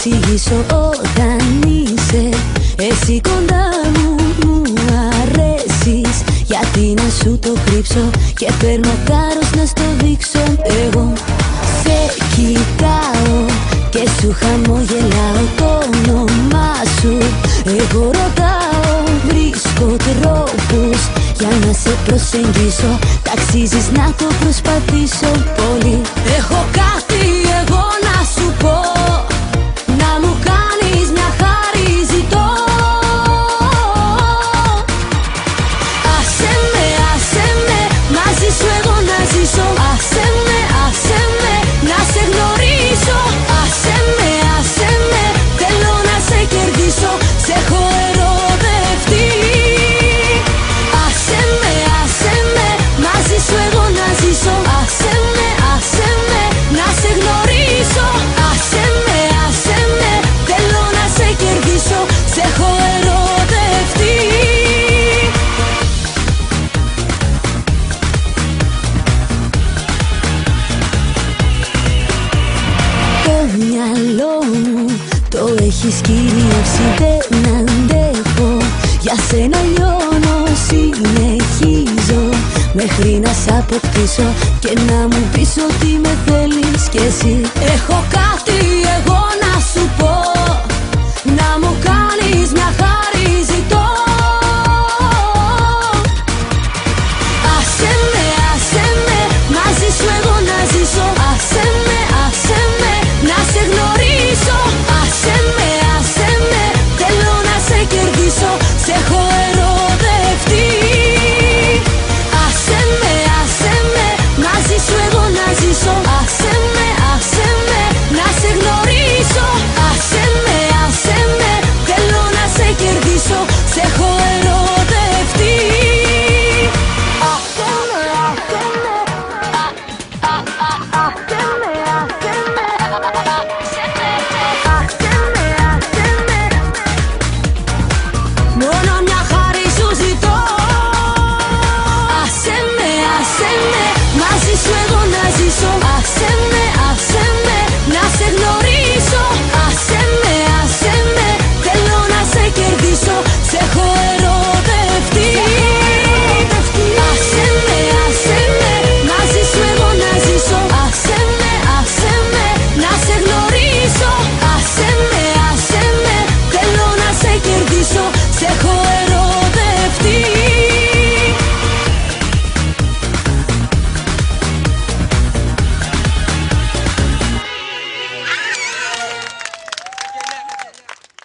εξηγήσω όταν είσαι εσύ κοντά μου. Μου αρέσεις, γιατί να σου το κρύψω και παίρνω θάρρος να στο δείξω. Εγώ σε κοιτάω και σου χαμογελάω το όνομά σου. Εγώ ρωτάω, βρίσκω τρόπους για να σε προσεγγίσω. Ταξίζεις να το προσπαθήσω πολύ. Έχω κάτι εγώ να σου πω, να μου κάνεις μια χάρη ζητώ. Άσε με, μαζί σου εγώ να ζήσω. Άσε με, να σε γνωρίσω. Άσε με, θέλω να σε κερδίσω. Σε έχω ερωτευτεί. Άσε με, μαζί σου εγώ να ζήσω. Άσε με, να σε γνωρίσω. Άσε με, θέλω να σε κερδίσω. Σε έχω ερωτευτεί. Το μυαλό μου το έχεις κυριεύσει, δεν αντέχω. Για σένα λιώνω, συνεχίζω μέχρι να σ' αποκτήσω και να μου πεις ότι με θέλεις κι εσύ. Έχω κάτι